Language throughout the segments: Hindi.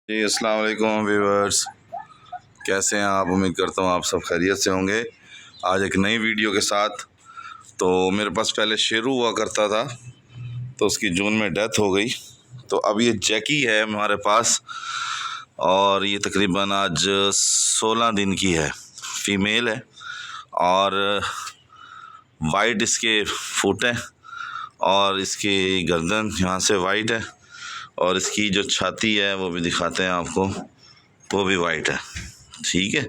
जी अस्सलाम वालेकुम व्यूअर्स, कैसे हैं आप? उम्मीद करता हूँ आप सब खैरियत से होंगे। आज एक नई वीडियो के साथ। तो मेरे पास पहले शेरू हुआ करता था, तो उसकी जून में डेथ हो गई। तो अब ये जैकी है हमारे पास, और ये तकरीबन आज 16 दिन की है, फीमेल है। और वाइट इसके फुट हैं, और इसकी गर्दन यहाँ से वाइट है, और इसकी जो छाती है वो भी दिखाते हैं आपको, वो भी वाइट है। ठीक है,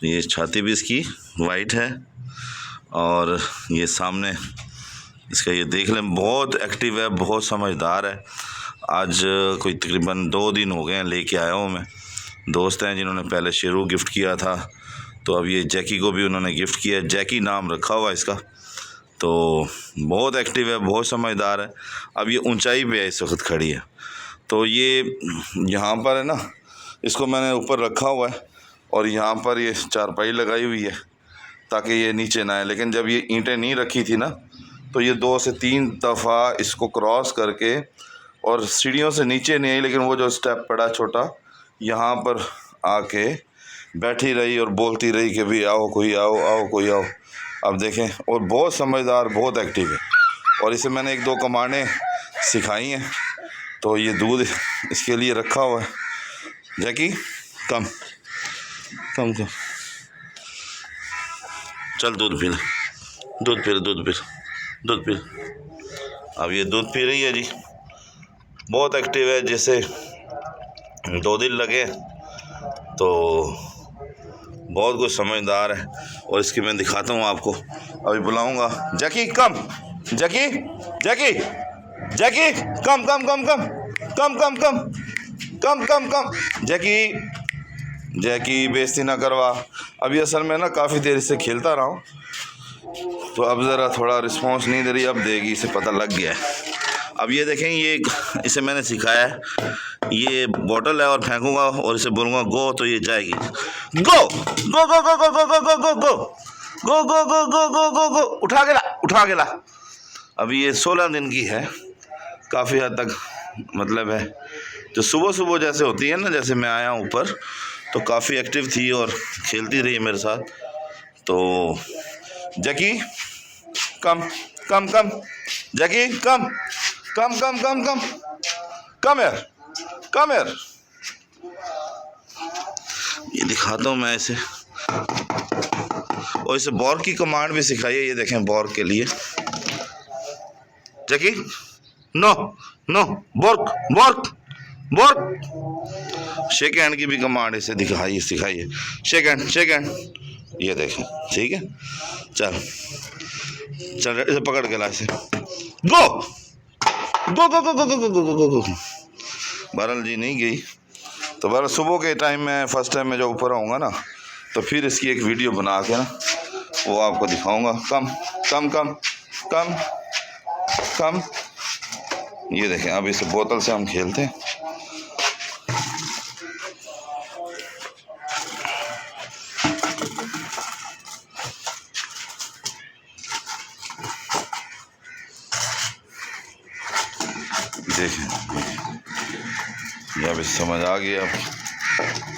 ये छाती भी इसकी वाइट है, और ये सामने इसका ये देख लें, बहुत एक्टिव है, बहुत समझदार है। आज कोई तकरीबन 2 दिन हो गए हैं लेके आया हूँ मैं। दोस्त हैं जिन्होंने पहले शेरू गिफ्ट किया था, तो अब ये जैकी को भी उन्होंने गिफ्ट किया। जैकी नाम रखा हुआ इसका। तो बहुत एक्टिव है, बहुत समझदार है। अब ये ऊंचाई पे है, इस वक्त खड़ी है। तो ये यहाँ पर है ना, इसको मैंने ऊपर रखा हुआ है, और यहाँ पर ये चारपाई लगाई हुई है ताकि ये नीचे ना आए। लेकिन जब ये ईंटें नहीं रखी थी ना, तो ये 2 से 3 दफ़ा इसको क्रॉस करके और सीढ़ियों से नीचे नहीं आई, लेकिन वो जो स्टेप पड़ा छोटा, यहाँ पर आके बैठी रही और बोलती रही कि भी आओ कोई आओ, आओ कोई आओ। अब देखें, और बहुत समझदार, बहुत एक्टिव है। और इसे मैंने 1-2 कमांडें सिखाई हैं, तो ये दूध इसके लिए रखा हुआ है। जैकी कम कम कम, चल दूध पी ले, दूध पी ले, दूध पी ले, दूध पी ले। अब ये दूध पी रही है जी, बहुत एक्टिव है। जैसे 2 दिन लगे, तो बहुत कुछ समझदार है। और इसकी मैं दिखाता हूँ आपको, अभी बुलाऊंगा। जैकी कम, जैकी जैकी जैकी कम come come come come come come come come कम। जैकी जैकी बेइज्जती ना करवा। अभी असल में ना काफ़ी देर से खेलता रहा हूँ, तो अब ज़रा थोड़ा रिस्पॉन्स नहीं दे रही, अब देगी, इसे पता लग गया है। अब ये देखें, ये इसे मैंने सिखाया है, ये बॉटल है और फेंकूंगा और इसे बोलूँगा गो, तो ये जाएगी। गो गो गो गो गो गो गो गो गो गो गो गो गो गो गो गो गो, उठा के ला, उठा के ला। अभी ये 16 दिन की है, काफ़ी हद तक मतलब है। जो सुबह सुबह जैसे होती है ना, जैसे मैं आया हूँ ऊपर, तो काफ़ी एक्टिव थी और खेलती रही मेरे साथ। तो जैकी कम कम कम, जैकी कम कम कम कम कम कम यार, कम यार। ये दिखाता हूँ मैं इसे, और इसे बॉर्क की कमांड भी सिखाई है। ये देखें, बॉर्क के लिए, जैकी नो नो, बॉर्क बॉर्क बॉर्क। शेक हैंड की भी कमांड इसे दिखाई सिखाई है, शेक हैंड शेक हैंड। ये देखें, ठीक है, चल चल, इसे पकड़ के ला, इसे गो गो गो गो गो गो गो गो गो गो। बहरहाल जी नहीं गई। तो बहरहाल सुबह के टाइम में, फर्स्ट टाइम में जब ऊपर आऊँगा ना, तो फिर इसकी एक वीडियो बना के ना वो आपको दिखाऊंगा। कम कम कम कम कम। ये देखें, अब इस बोतल से हम खेलते हैं। देखें, ये अब समझ आ गया, अब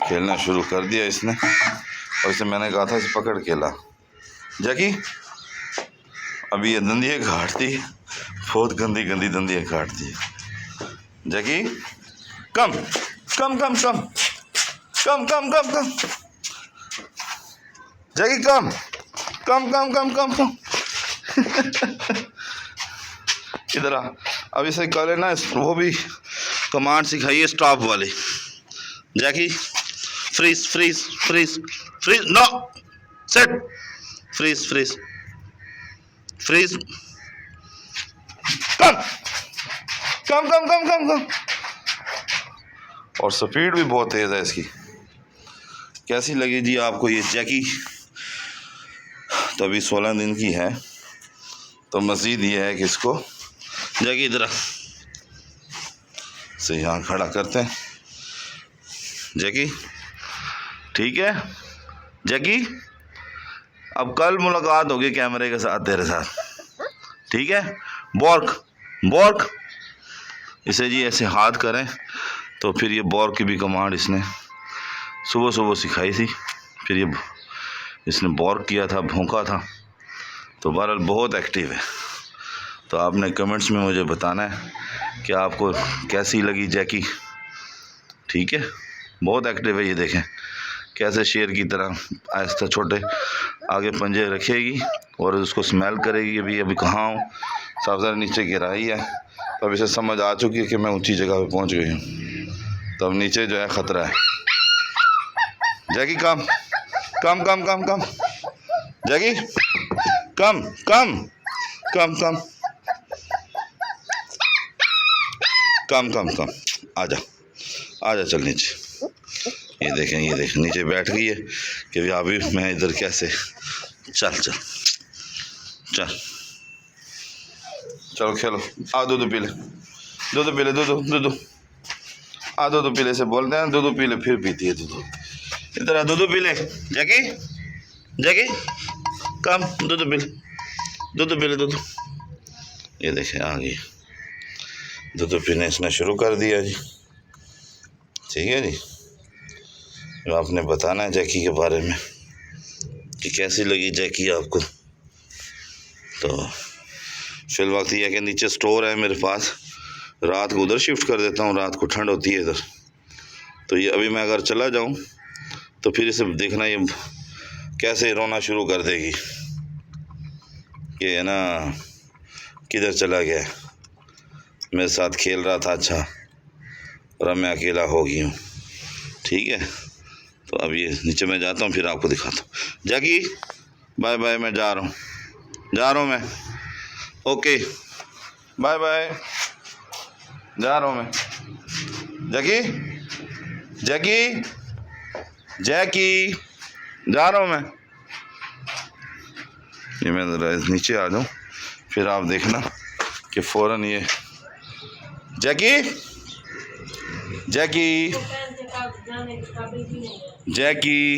खेलना शुरू कर दिया इसने। और इसे मैंने कहा था इसे पकड़ के ला। जैकी अभी ये दंदियाँ काटती है, बहुत गंदी गंदी दंदियाँ काटती है। जैकी कम come come come come come come कम, जैकी कम कम कम कम कम कम। इधर आ। अब इसे कल है ना, वो भी कमांड सिखाइए स्टॉप वाली। Jackie freeze freeze freeze freeze, no set, freeze freeze freeze, come come come come come come. और स्पीड भी बहुत तेज है इसकी। कैसी लगी जी आपको ये जैकी? तो अभी 16 दिन की है, तो मज़ीद ये है कि इसको जैकी इधर से यहाँ खड़ा करते हैं। जैकी ठीक है, जैकी अब कल मुलाकात होगी कैमरे के साथ तेरे साथ, ठीक है? बॉर्क बॉर्क। इसे जी ऐसे हाथ करें तो फिर ये बॉर्ग की भी कमांड इसने सुबह सुबह सिखाई थी। फिर ये इसने बॉर्ग किया था, भौंका था। तो बहरहाल बहुत एक्टिव है। तो आपने कमेंट्स में मुझे बताना है कि आपको कैसी लगी जैकी। ठीक है, बहुत एक्टिव है। ये देखें कैसे शेर की तरह आहिस्ता छोटे आगे पंजे रखेगी और उसको स्मेल करेगी कि अभी कहाँ हूँ। साफ सारा नीचे गिराई है, तो अब इसे समझ आ चुकी है कि मैं ऊंची जगह पे पहुंच गई हूँ। तो अब नीचे जो है ख़तरा है। जैकी कम कम कम कम कम, जैकी कम come come come come come कम, आजा आजा, चल नीचे। ये देखें नीचे बैठ गई है कि अभी मैं इधर कैसे। चल चल चल, चलो खेलो। आ दूध पी ले, दूध पी ले, दूध आ दूध पी ले से बोलते हैं, दूध पी ले, फिर पीती है दूध। इधर आ, दूध पी ले जैकी, जैकी कम, दूध पी ले, दूध पी ले, दूध। ये देखें आ गई, दूध पीने इसने शुरू कर दिया जी। ठीक है जी, आपने बताना है जैकी के बारे में कि कैसी लगी जैकी आपको। तो फिल वक्त यह है कि नीचे स्टोर है मेरे पास, रात को उधर शिफ्ट कर देता हूँ, रात को ठंड होती है इधर। तो ये अभी मैं अगर चला जाऊँ तो फिर इसे देखना ये कैसे रोना शुरू कर देगी कि है ना किधर चला गया, मेरे साथ खेल रहा था अच्छा और अब मैं अकेला हो गई हूँ। ठीक है, तो अब ये नीचे मैं जाता हूँ, फिर आपको दिखाता हूँ। जैकी बाय बाय, मैं जा रहा हूँ मैं। ओके बाय बाय, जा रहा हूँ मैं। जैकी जैकी जैकी, जा रहा हूँ मैं। ये मैं ज़रा नीचे आ जाऊँ, फिर आप देखना कि फ़ौरन ये जैकी जैकी जैकी